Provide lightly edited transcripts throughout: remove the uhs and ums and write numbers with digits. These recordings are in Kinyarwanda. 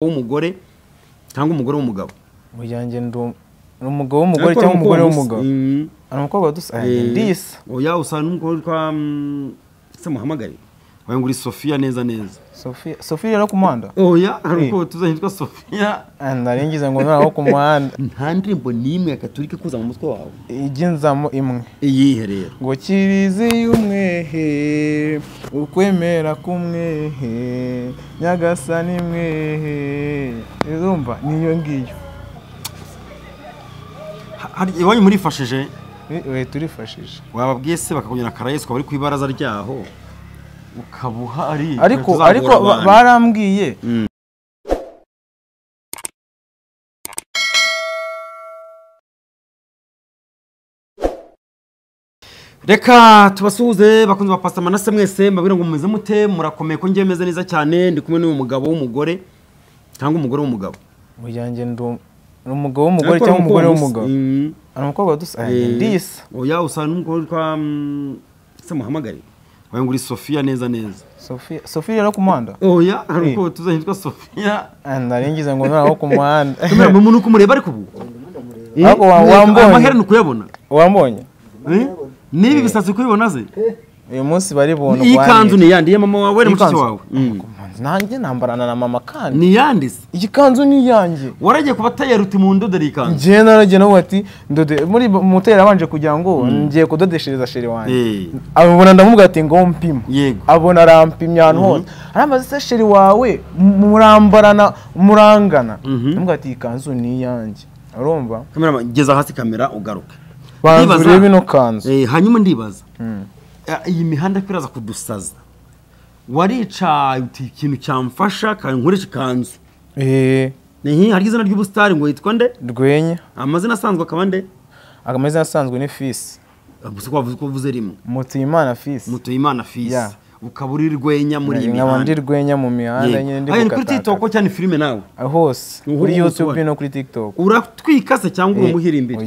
w'umugore cyangwa umugore w'umugabo uyanjye umugabo w'umugore cyangwa umugore w'umugabo ana umukobwa dusa ndisa oya usa n'umugore kwa se muhamagari wayo nguri Sofia neza Sofia rero kumanda oya ariko tuzahitwa Sofia ndaringize ngo naraho kumanda nta ndirimbo nimwe akaturike kuza mu mutwe wawe iginzamo imwe iyihe rero ngo kirizi y'umwehe ukwemera kumwehe nyagasani mwehe urumva niyo ngiyo hari iwanyu murifashije we turifashije wababwiye se bakakunyura Karayesu bari kwibaraza ryaho ukabuha ariko barambwiye reka tubasuhuze bakunze ba Pastor Manase mwese mbabwira ngo mumeze mute murakomeye ko ngiye meze neza cyane ndi kumwe n'uwo mugabo w'umugore cyangwa umugore w'umugabo uyanjye umugabo w'umugore cyangwa umugore w'umugabo ana umukobwa dusa ndisa oya usa n'umugore kwa se muhamagari wayo nguri Sofia neza Sofia rero kumanda oya ariko tuzahitwa Sofia ndaringize ngo naraho kumanda kumera mu muntu kumureba ariko ubu ariko wambonye amahereno kuyabona wambonye nibi bisatsi kubibona ze uyu munsi baribona iyi kanzu ni yandi ya mama wawe n'umushiki wawe nanjye nambarana na mama kandi ni yandise iyi kanzu ni yanjye waragiye kuba tayaruti mu ndoderi ikanzu ngiye naragiye nawe ati ndode muri mutera abanje kugira ngo ngiye kudodeshereza sheri wanjye abona ndamubwira ati ngo mpima abona arampimya ahantu hose aramaze se sheri wawe murambarana murangana ndamubwira ati iyi kanzu ni yanjye urumva kamera geza hasi kamera ugaruka banzuriye bino kanzu hanyuma ndibaza iyi mihanda kwiraza kudusaza warica ikintu cyamfasha kankoresha kanzu hari izina ry'ubustari ngo yitwa nde Rwenya amazina asanzwe akaba nde amazina asanzwe ni Fils gusa kwavuze ko uvuze rimwe Mutuyimana Fils ukaburi Rwenya muri iyi mihanda nkabandi Rwenya mu mihanda nyine ndi kuri TikTok cyane filime nawe hose kuri YouTube no kuri TikTok uratwikase cyangwa umuhirimbire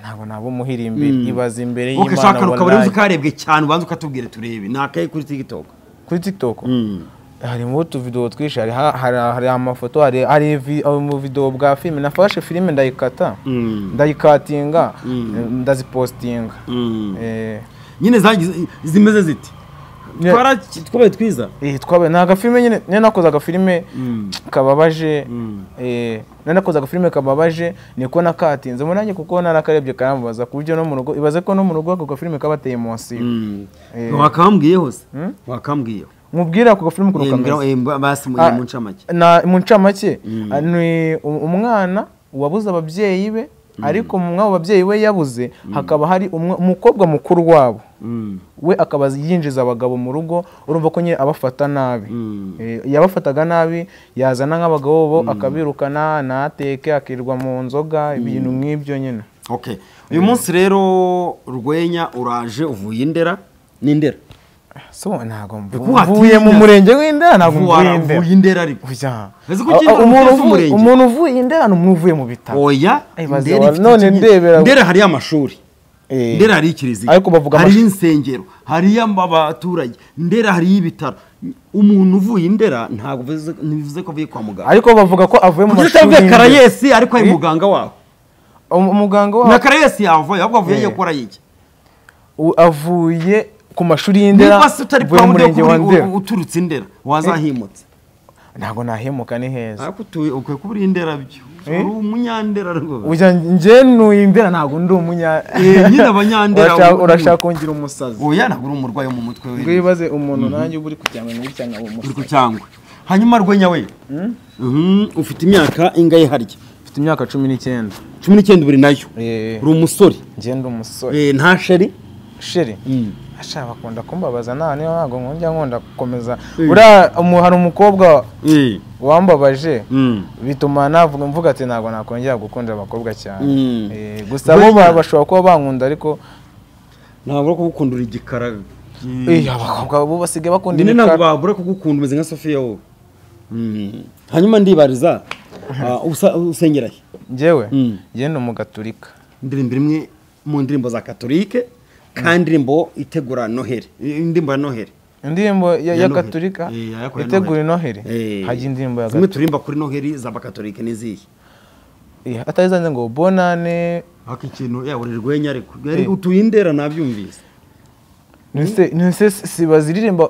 ntabwo nabo muhirimbire ibaza imbere y'Imana ukashaka rukabaruzi karebwe cyane ubanza ukatubwire turebe nakaye kuri TikTok harimo utuvideo twishi hari amafoto hari mu video bwa filime nafashe filime ndayikatinga ndazipostinga nyine zimeze ziti twabaye twiza twabaye naga filime nyine nakoze agafilime kababaje nakoze agafilime kababaje niko nakatinze munanye kuko narakarebye karambaza kubyo no mu rugo ibaze ko no mu rugo ako gafilime kabateye munsi wakambwiye hose wakambwiye mubwira ako gafilime kurukameza basi mu ncamake mu ncamake ni umwana wabuze ababyeyi be ariko mu mwabo babyeyi we yabuze hakaba hari umukobwa mukuru wabo we akaba yinjiza abagabo mu rugo urumva ko nyine abafata nabi yabafataga nabi yazana nk'abagabo bo akabirukana nateke akirwa mu nzoga ibintu nk'ibyo nyine uyu munsi rero Rwenya uraje uvuye Indera n'Indera so ntago mvuye mu murenge w'Indera ntago mvuye Indera ariko umuntu uvuye Indera n'umuvuye mu bitaro oya none ndebera Indera hari amashuri Ndera hari ikiriziga ariko bavuga hari insengero hari abaturage Ndera hari ibitaro umuntu uvuye Indera ntago bivuze ko avuye kwa muganga ariko bavuga ko avuye mu mashuri Karayesi ariko ari muganga wawe umuganga wawe na Karayesi yavuye ahubwo avuye gukora iki avuye ku mashuri y'Indera uvuye mu murenge wa Ndera uturutse Indera wazahimutse ntago nahemuka ni heza ariko ukwiye kubura Indera byo uri umunyandera rwose uja nje nuye Indera ntago ndi nyine abanyandera urashaka kongera umusazi oya ntago uri umurwayi mu mutwe we wibaze umuntu nanjye uri kucyangwa n'ucyanga uri kucyangwa hanyuma Rwenya we ufite imyaka ingaye harya ufite imyaka 19 buri nayo uri umusore nje ndi umusore nta sheri ashaka bakunda kumbabaza ntago nkunda gukomeza hari umukobwa wambabaje bituma mvuga ati ntago nakongera gukunda abakobwa cyane gusa bo bashobora kuba bankunda ariko ntabwo kugukundura igikara abakobwa bo basigaye bakunda imikara ntabwo babura kugukunda umeze nka Sofia wowe hanyuma ndibariza usengera he njyewe ngenda mu Gatolika indirimbo imwe mu ndirimbo za Katolike kandi indirimbo itegura Noheli indirimbo ya Noheli indirimbo ya Gatolika itegura Noheli haje indirimbo ya zimwe turimba kuri Noheli za Bakatolika nizihe atazanze ngo bonane haka ikintu uri rwenya ariko utuyindera nabyumvise nse sibaziririmba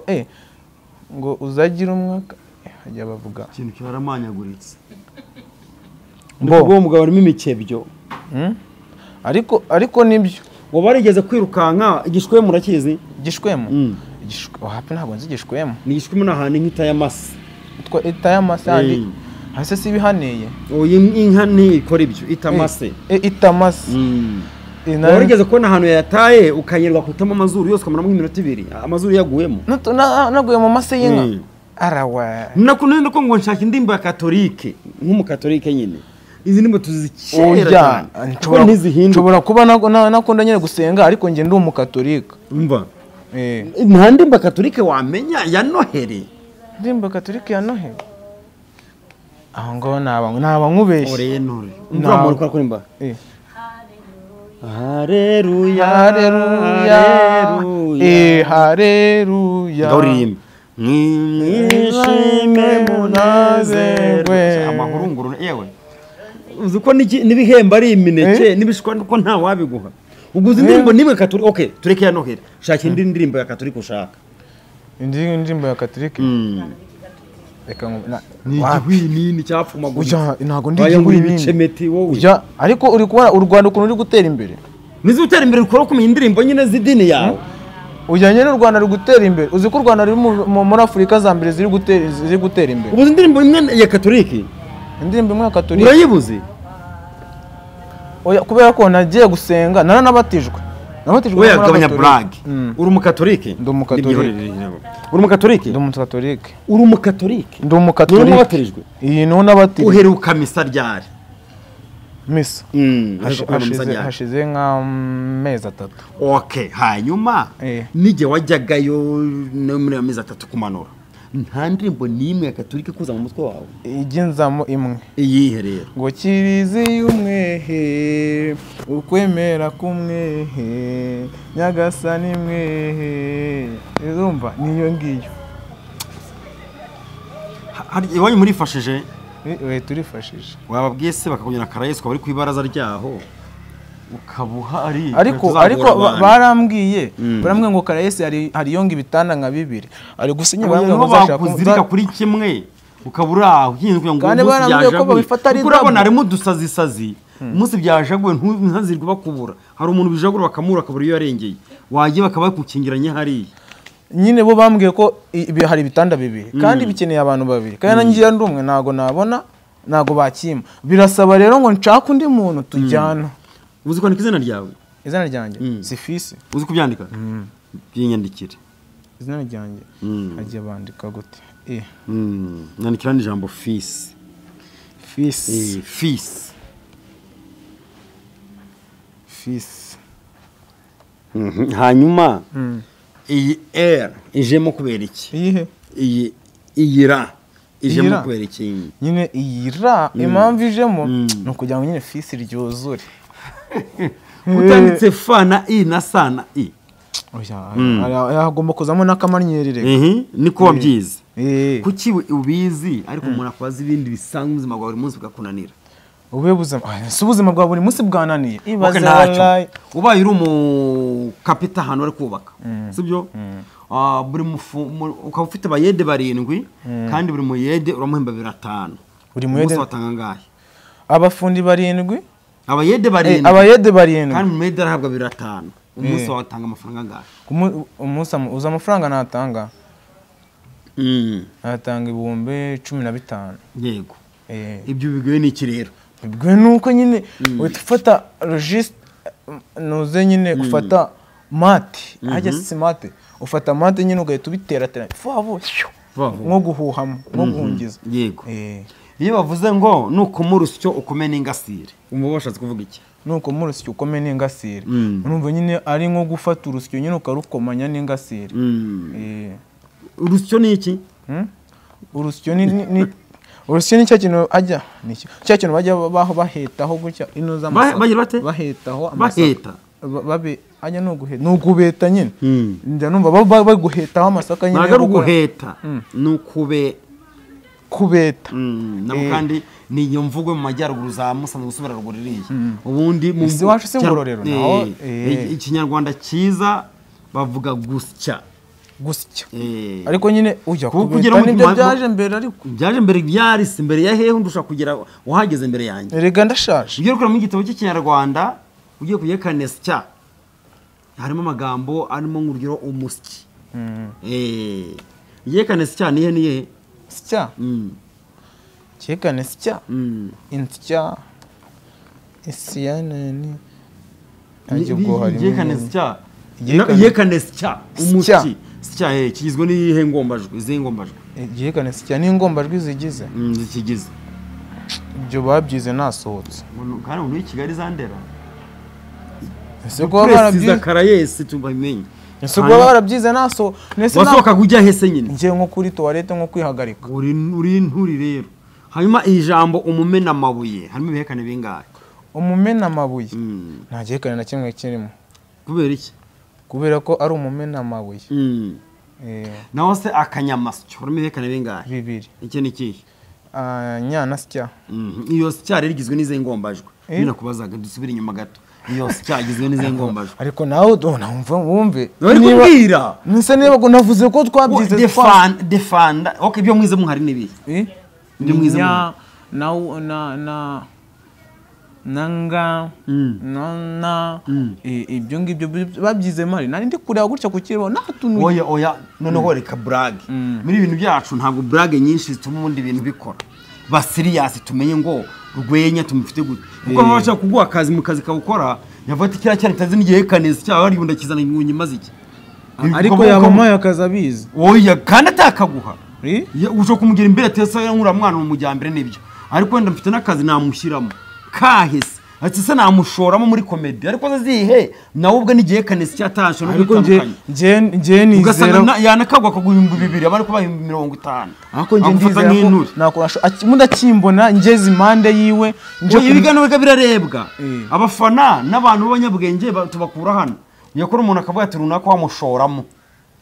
ngo uzagira umwaka hajya bavuga ikintu cyaramanyaguritse ngo mugabo arimo imikebyo ariko nibyo ngo barigeze kwirukanka igishwemo urakizi igishwemo hapi ntabwo nzi igishwemo ni igishwemo n'ahantu nk'itayamasi itayamasi handi hase si bihaneye inka ntikora ibyo itamase warigeze kubona ahantu yataye ukanyerwa kutamo amazuru yose ukamaramo nk'iminota 2 amazuru yaguyemo naguye mu mase y'inka arawa nakunenda ko ngo nshaka indimbo ya Katolike nk'umukatolike nyine izi ndimbo tuzikera nshobora kuba nakunda nyine gusenga ariko nge ndi umukatolika umva nta ndimbo Katolike wamenya ya Noheli ndimbo Katolike ya Noheli aho ngo naba nkubeshye orenore umva muri kwa kurimba Haleluya haleluya Gaurim mwishime munazerwe amahurunguru yewe uzi ko nibihemba ari imineke nibishwa ko nta wabiguha ubwo uzi indirimbo nimwe Katolika okay tureke ya Noheli shaka indi ndirimbo ya Katolika ushaka indirimbo ya Katolika reka nini cyapfuma ntago ndi igihwinini wowe ariko uri kubona u Rwanda ukuntu ruri gutera imbere nizo utera imbere ukora kumenya indirimbo nyine z'idini yawe ujyanye n'u Rwanda ruri gutera imbere uzi ko u Rwanda ruri muri Afurika za mbere ziri gutera imbere ubu indirimbo imwe ya Katolika indirimbo imwe ya Katolika urayibuze oya kubera ko nagiye gusenga naranabatijwe oya gabanya brag uri umukatolike ndi umukatolike uri umukatolike ndi umukatolike uri umukatolike ndi umukatolike n'abatirijwe iyi no nabatirijwe uheruka misa ryari misa hashize nk'amezi 3 okay hanyuma nige wajyagayo no muri amezi 3 kumanura nta ndirimbo nimwe ya Katolika kuza mu mutwe wawe igenzamo imwe iyihe rero ngo kirizi y'umwehe ukwemera kumwehe nyagasani mwehe urumva niyo ngiyo hari iwanyu murifashije turifashije wababwiye se bakakunyura Karayesu kwa bari ku ibaraza ryaho ukabuha ari ariko barambwiye ngo Karayesu hari yonga ibitanda nka 2 ari gusinya ngo bazashaka kuri kimwe ukabura hinzwe ngo kandi barambwiye ko babifata ari urabona harimo dusazi umunsi byajagwe ntazirwa bakubura hari umuntu bijagura bakamura akabura iyo yarengeye wagiye bakaba bakukingiranye hari nyine bo bambwiye ko hari ibitanda 2 kandi bikeneye abantu 2 kandi nangira ndumwe nago bakima birasaba rero ngo nshaka undi muntu tujyana uzi kwandika izina ryawe izina ryanjye si fils uzi kubyandika byinyandikire izina ryanjye agiye bandika gute nandikira n'ijambo fils hanyuma iyi R ijemo kubera iki iyi ra ijemo kubera iki nyine iyi ra impamvu ijemo no kugira ngo nyine fils ryuzure utanditse fa na i na sa na i yagomba kuzamo n'akamanyerere niko wabyize kuki ubizi ariko umuntu akwaza ibindi bisanzwe ubuzima bwa buri munsi bwakunanira ubuzima bwa buri munsi bwananiye ubaye uri umukapita ahantu bari kubaka sibyo ukaba ufite abayede 7 kandi buri muyede uramuhemba 500 buri muyede watanga ngahe abafundi 7 abayede 7 kandi muyede arahabwa 500 umunsi watanga amafaranga ngahe umunsi uza amafaranga natanga atanga 15,000 yego ibyo bigoye ni iki rero bigwe nuko nyine ufata registre noze nyine gufata mate ajya simate ufata mate nyine ugahita ubiteratera favo nko guhuhamo nko guhungiza yego iyo bavuze ngo nuko murusyo ukomene ingasire umubashatse kuvuga iki nuko murusyo ukomene ingasire urumva nyine ari nko gufata urusyo nyine ukarukomanya n'ingasire urusyo ni iki urusyo ni urusyo ni cya kintu ajya niki cya kintu bajya bahetaho gutya ino za bagira bate bahetaho baheta ajya ni ugubeta nyine njya numva baguhetaho amasaka nyine ntabwo ari uguheta ni kubeta nabo kandi ni iyo mvugo mu majyaruguru za Musanze gusubira ruguru iriya ubundi mu iwacu si Ngororero naho ikinyarwanda cyiza bavuga gusya ariko nyine ujya kubeta nibyo byaje mbere ariko byaje mbere byarise imbere ya hehe ndusha kugera wahageze imbere yanjye rega ndashaje ugiye gukora mu gitabo cy'ikinyarwanda ugiye kuyekana sya harimo amagambo arimo nk'urugero umusyi yekane sya nihe sya yekane sya insya isyane yekane sya yekane sya umusyi sya kigizwe n'ihe ngombajwi izihe ngombajwi yekane sya ni ngombajwi zigize zikigize ibyo babyize nasohotse kandi umuntu w'Ikigali zandera ese ko barabyize Karayesi tubabimenye ese ko barabyize naso nese wasohoka kujya hese nyine ngiye nko kuri toilette nko kwihagarika uri nturi rero hanyuma ijambo umumena amabuye harimo ibihekane bingahe umumena amabuye nta gihekane na kimwe kirimo kubera iki kubera ko ari umumena amabuye naho se akanyamasyo harimo ibihekane bingahe bibiri iki ni kihe nyana sya iyo sya rero igizwe n'ize ngombajwe bina kubazaga dusubira inyuma gato iyo sya igizwe n'ize ngombajwe ariko nawe numva wumve niba nise niba navuze ko twabyize defanda okay ibyo mwize muhari nibi ibyo mwize na nanga nana ibyo ngibyo babyize mari nari ndi kureba gutya ku kirebo natunuye oya noneho reka brag muri ibintu byacu ntabwo brag nyinshi zituma ubundi ibintu bikora ba serious tumenye ngo rwenya tumufite gute kuko babasha kuguha akazi mu kazi kawukora yavata kira cyane tazi n'igihe kaneza cyaho ari bunda kizana ingunyi maziki ariko yabamaye akazi abizi oya kandi atakaguha ujo kumugira imbere tesa nkura mwana mu mujyambere nibyo ariko wenda mfite n'akazi namushyiramo kahise ati se namushoramo muri comedy ariko azihe nawe ubwo nigiye kanese cyatashe no gutandukanye nje nizera yanakagwa kugumba 200 abari kuba 50 ariko nje ndizera nakorasho mudakimbona ngeze impande yiwe nje ibigano biga birarebwa abafana n'abantu b'abanyabwenge tubakura hano yakora umuntu akavuga ati runaka wamushoramo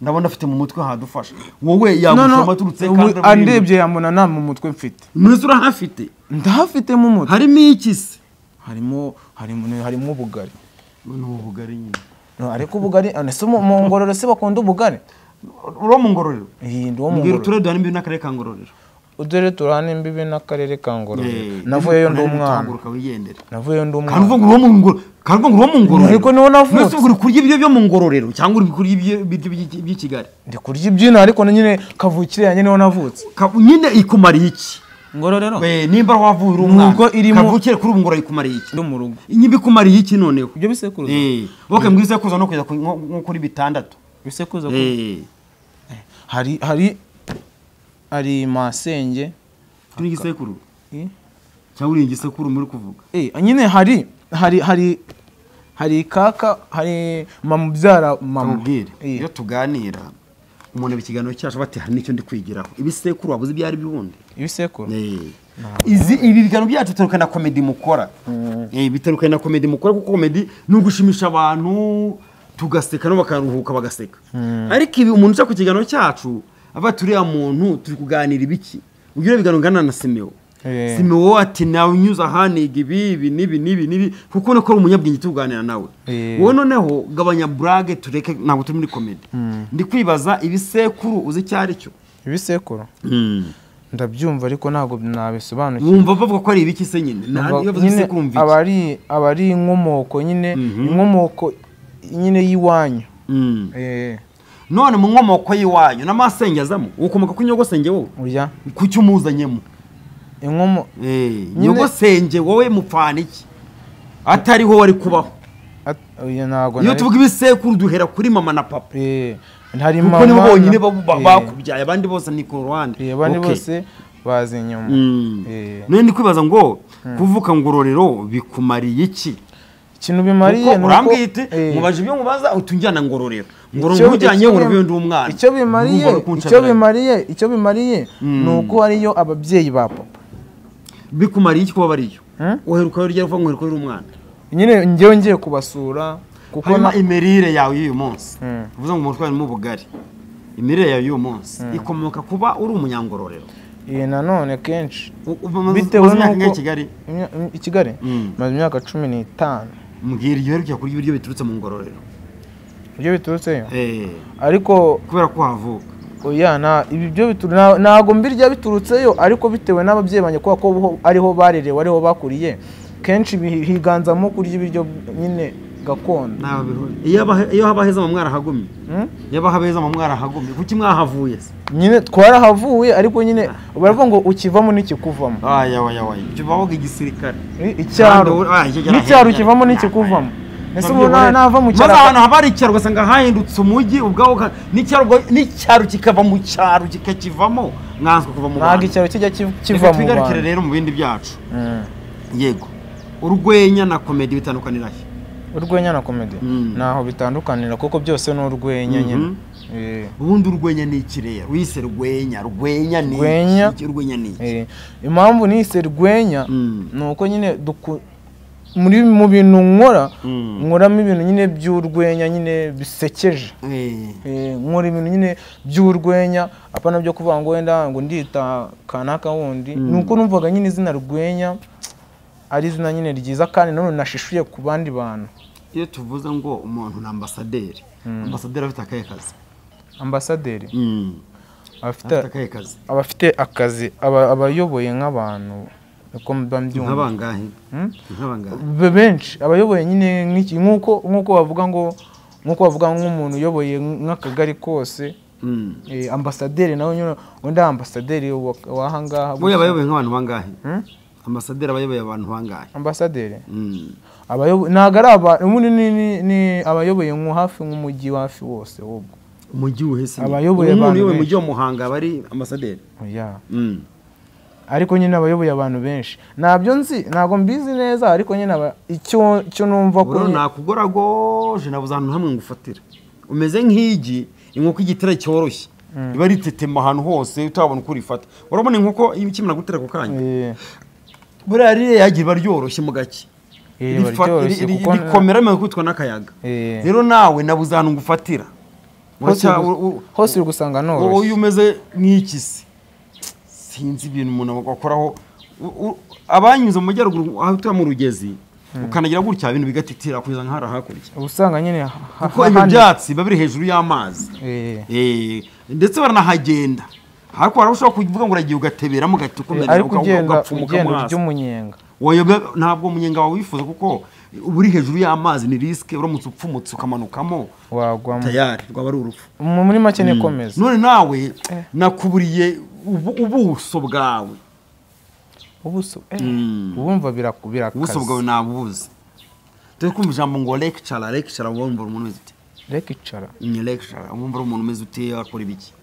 ndabona afite mu mutwe hadufasha wowe yagushoma turutse kandi andebye yamona nta mu mutwe mfite nuzura hafite ndahafite mu mutwe harimo ikisi harimo ubugari ubugari nyine no ariko ubugari anese mu Ngororero se bakunda ubugari uro mu Ngororero ndo mu Ngororero turere duhana imbibi n'akarere ka Ngororero udere turane imbibi n'akarere ka Ngororero navuyeyo ndo umwana navuyeyo ndo umwana kandi ngo uro mu Ngororero ariko niho navutse mwese uri kurya ibyo byo mu Ngororero cyangwa uri kurya ibyo by'i Kigali ndi kurya ibyino ariko nyine kavukire yanjye niho navutse nyine ikumariye iki Ngororero nimba wavuye umwana kavukire kuri ubu Ngororero ikumariye iki ndo mu rugo inyibi ikumariye iki noneho ibyo bisekuruza okay mbwise kuza no kujya nko kuri 6 bisekuruza hari masenge kuri gisekuru cyangwa uri igisekuru muri kuvuga nyine hari kaka hari mamubyara mamubwire iyo tuganira umuntu bikiganiro cyacu bati hari nicyo ndi kwigiraho ibisekuru wabuze byari bibundi ibisekuru ibi biganiro byacu bitarukana comedy mukora bitarukana comedy mukora kuko comedy ni ugushimisha abantu tugaseka no bakaruhuka bagaseka ariko ibi umuntu uca ku kiganiro cyacu aba turiya muntu turi kuganira ibiki ugira biganiro ngana na Simeo Simeo ati nawe unyuza haniga ibi nibi kuko nako ari umunyabwenge tuganira nawe wowe noneho gabanya brag tureke ntabwo turi muri comedy ndi kwibaza ibisekuru uzi cyari cyo ibisekuru ndabyumva ariko ntabwo nabisobanukiwe wumva bavuga ko ari ibiki se nyine abari inkomoko nyine inkomoko nyine yiwanyu none mu nkomoko yiwanyu n'amasengezamo ukomoka ku nyogosenge wowe urya ku cyumuzanyemo inkomo nyogosenge wowe mupfana iki atariho wari kubaho iyo tuvuga ibisekuru duhera kuri mama na papa hari mama kuko nibo bonyine bakubyaye abandi bose ni ku ruhande abandi bose bazi inyuma none ndi kwibaza ngo kuvuka Ngororero bikumariye iki ikintu bimariye nuko urambwite mubaje ibyo mubaza utunjyana Ngororero ujyanye Ngororero ndi umwana icyo bimariye nuko ariyo ababyeyi ba papa bikumariye iki kuba bariyo uheruka ryo uvuga ngo uheruka uri umwana nyine ngiye kubasura kuko hanyuma imirire yawe y'uyu munsi uvuze ngo umutwe harimo ubugari, imirire yawe y'uyu munsi ikomoka kuba uri umunyangororero. nanone kenshi bitewe n'uko i Kigali maze imyaka 15. mbwira iyo uheruka kurya ibiryo biturutse mu ngororero. Ibyo biturutseyo ariko kubera ko havuka oya ibi byo ntago mbirya biturutseyo, ariko bitewe n'ababyeyi banye kuko ariho barerewe, ariho bakuriye, kenshi higanzamo kurya ibiryo nyine gakondo. iyo haba heza mu mwarahagumye yaba habeza mu mwarahagumye kuki mwahavuye nyine twarahavuye, ariko nyine baravuga ngo ukivamo n'ikikuvamo. ibyo bavuga igisirikare icyaro kivamo n'ikikuvamo. Ese ubona nava mu cyaro, maze ahantu haba ari icyaro ugasanga hahindutse umujyi ubwaho, n'icyaro kikava mu cyaro kikakivamo, mwanzwe kuva mu ntabwo icyaro kijya kiva mu twigarukire rero mu bindi byacu. Yego, urwenya na komedi bitandukanira he? Urwenya na komedi naho bitandukanira kuko byose ni urwenya nyine. Ubundi urwenya ni iki rero? Wise rwenya ni iki? Urwenya ni iki? Impamvu nise rwenya nuko nyine mu bintu nkoramo ibintu nyine by'urwenya nyine bisekeje. Nkora ibintu nyine by'urwenya, apana byo kuvuga ngo wenda ngo ndita kanaka wundi. Nuko numvaga nyine izina rwenya ari izina nyine ryiza kandi none nashishuye ku bandi bantu. Iyo tuvuze ngo umuntu ni ambasaderi, ambasaderi afite akahe kazi? Ambasaderi abafite akazi, abayoboye nk'abantu uko mbyumva. Nk'abangahe? Benshi abayoboye nyine nk'iki, nkuko bavuga nk'umuntu uyoboye nk'akagari kose. Ambasaderi nawe nyine wenda ambasaderi wahangaha. Boye abayoboye nk'abantu bangahe? Ambasaderi abayoboye abantu bangahe? Ambasaderi abayoboye ntago ari abantu ni abayoboye nko hafi nk'umujyi hafi wose. Ubwo umujyi uhese abayoboye abantu mu mujyi wa Muhanga bari ambasaderi. Ariko nyine abayoboye abantu benshi nabyo nzi, ntago mbizi neza, ariko nyine icyo numva ko nakugoragoje nabuze ahantu hamwe ngufatira. Umeze nk'igi, inkoko igitera cyoroshye iba ritetema ahantu hose utabona uko urifata. Urabona inkoko ikimara gutera ku kanya buriya rire yagira baryoroshye mu gake, rikomera mu kwitwa n'akayaga. Rero nawe nabuze ahantu ngufatira hose uri gusanga noroshye. Uyu umeze nk'ikisi, sinzi ibintu umuntu akoraho. Abanyuze mu majyaruguru aho tuba mu Rugezi ukanagira gutya ibintu bigatitira kugeza nk'ahari hakurya, usanga nyine kuko ibyo byatsi biba biri hejuru y'amazi. Ndetse baranahagenda, ariko warashobora kuvuga ngo uragiye ugateberamo ugahita ukomera ugapfumuka mu hasi. Ntabwo umunyenga wawe wifuza, kuko uri hejuru y'amazi ni risike, uramutse upfumutse ukamanukamo wagwamo tayari rwaba ari urupfu. Muri make nikomeza. None nawe nakuburiye ubuso bwawe. Ubumva birakubira akazi. Ubuso bwawe nabubuze. Turi kumva ijambo ngo lecture wumva umuntu umeze ute? Lecture wumva umuntu umeze ute, akora ibiki?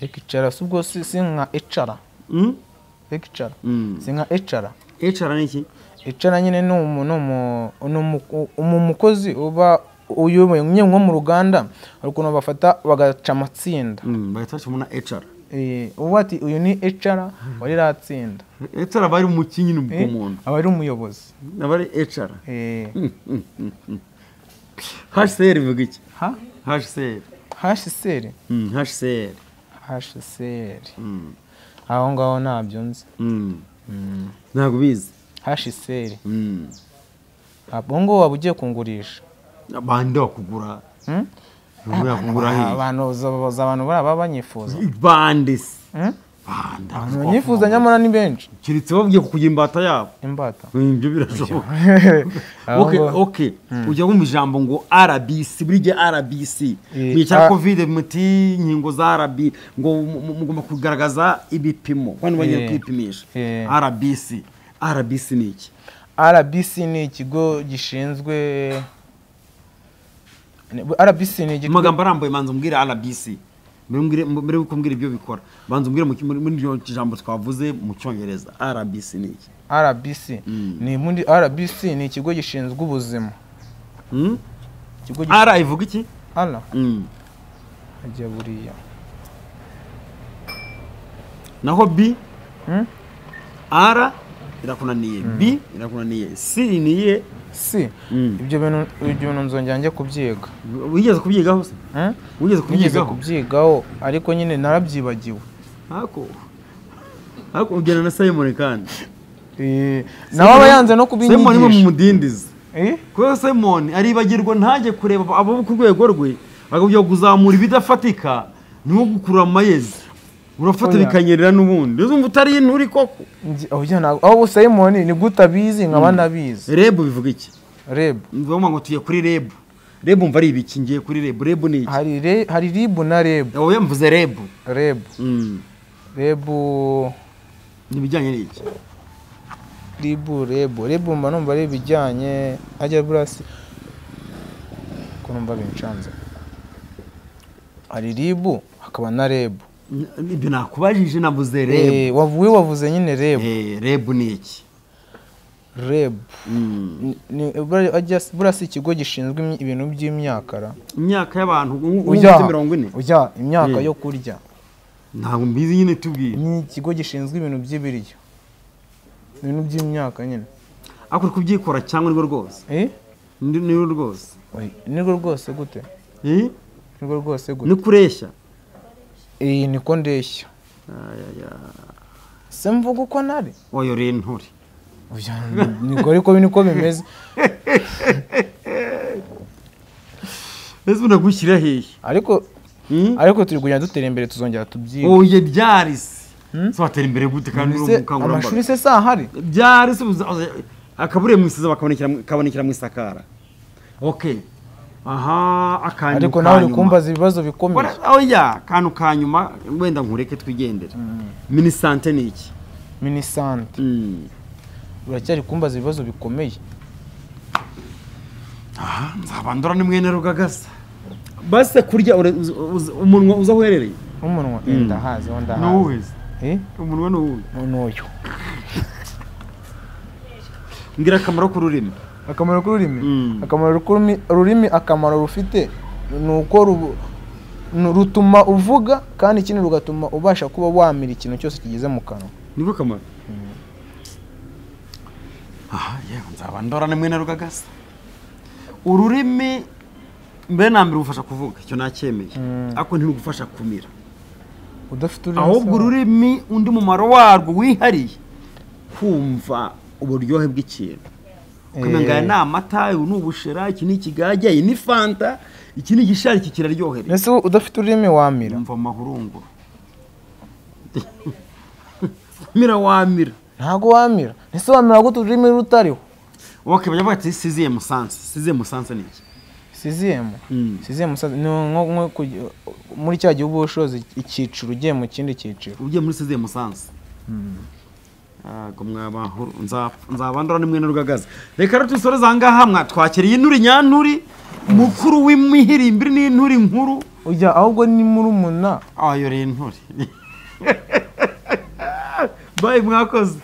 Lecture subwo si nka HR. Lecture si nka HR. HR ni iki? HR nyine ni umukozi uba uyoboye nko mu ruganda, ariko no bafata bagaca amatsinda. Bagatacha mu na HR. Ubati uyu ni HR wari ratsinda. HR bari umukinyi n'umuntu. Abari umuyobozi. Abari HR. HCR bivuga iki? HCR. Aho ngaho nabyo nzi. Ntabwo bizi. HCR. Abo ngo wabugiye kungurisha. Abandi bakugura. Abantu baba banyifuza. Bandis. Banyifuza nyamara ni benshi. Kiritse babwiye kukugira imbata yabo. Imbata. Ibyo birashoboka. Okay. Ujya kumva ijambo ngo RBC, burige RBC. Mu cya Covid muti inkingo za RB ngo mugomba kugaragaza ibipimo. Kwani banye kwipimisha. RBC ni iki? RBC ni ikigo gishinzwe RBC ni ikigo. Magambo arambuye manzo mbwira RBC. Mbere yuko mbwira ibyo bikora, banza mbwira muri iryo jambo twavuze mu Cyongereza. RBC ni iki? RBC ni ikigo gishinzwe ubuzima. R ivuga iki? Allah. Ajya buriya. Naho B? R irakunaniye, B irakunaniye, C niye, si ibyo bintu nzongera njye kubyiga. wigeze kubyigaho se wigeze nigeze kubyigaho kubyigaho ariko nyine narabyibagiwe. ariko ugena na Simon kandi nawe aba yanze no Simon ni mu kubinyigisha. mudindizi kuko Simon aribagirwa ntajye kureba abo ku rwego rwe akabyo kuzamura ibidafatika niho gukura amayezi urafata bikanyerera n'ubundi uzumva utari inturi koko. aho Simon ni gute abizi nkaba nabizi. Reb bivuga iki? Reb mvuga ngo tuye kuri Reb mva ari ibiki ngiye kuri Reb ni iki? hari Rib na Reb. oya mvuze Reb nibijyanye n'iki? Reb mba numva ari ibijyanye ajya burasi ko numva bincanze. hari Rib hakaba na Reb. ibyo nakubajije navuze Reb. wavuze nyine Reb. Reb ni iki? Reb burasi ikigo gishinzwe ibintu by'imyaka imyaka y'abantu ujya 40. imyaka yo kurya ntabwo mbizi nyine tubwiye. ni ikigo gishinzwe ibintu by'ibiryo ibintu by'imyaka nyine. ariko kubyikora cyangwa nirwo rwose? nirwo rwose. nirwo rwose gute? nirwo rwose gute? ni kureshya? niko ndeshya. se mvuga uko nari oyo rero nturi niko bimeze. ese unagushyira hehe? ariko turi kugenda dutera imbere tuzongera tubyiga. oye byari se so watera imbere gute kandi uri umukangurambaga? amashuri se sahari byari se akaburiye mu isiza kabonekera mu isakara. okay akanyu ariko nawe uri kumbaza ibibazo bikomeye. oya kantu kanyuma wenda nkureke twigendere. Minisante ni iki? Minisante uracyari kumbaza ibibazo bikomeye. nzabandura ni mwene Rugagasa base kurya umunwa uza uherereye. umunwa ndahazi n'uwezi umunwa n'uyu. ngira akamaro k'ururimi. akamaro k'ururimi akamaro rufite ni uko rutuma uvuga kandi ikindi rugatuma ubasha kuba wamira ikintu cyose kigeze mu kanwa. niko kamaro. yewe nzabandora ni mwene Rugagasa. ururimi mbere na mbere rufasha kuvuga icyo nacyemeye ariko ntirugufasha kumira. udafite ururimi ahubwo ururimi undi mumaro warwo wihariye kumva uburyohe bw'ikintu. kumenya ni amata uyu ni ubushera iki ni ikigage iyi ni fanta iki ni igishari iki kiraryohereye. ese udafite ururimi wamira? umva amahurunguru. mira wamira ntago wamira. ese wamira gute ururimi rutariho? bajya bavuga ati siziye musanze ni iki? siziye musanze nko muri cya gihugu ubushobozi icyiciro ugiye mu kindi cyiciro ugiye muri siziye musanze. nzabandura ni mwene Rugagaza. reka rero tusoreze aha ngaha twakiriye inturi nyanturi mukuru w'imihirimbiri n'inturi nkuru. ujya ahubwo ni murumuna. ayo rero inturi bayi mwakoze.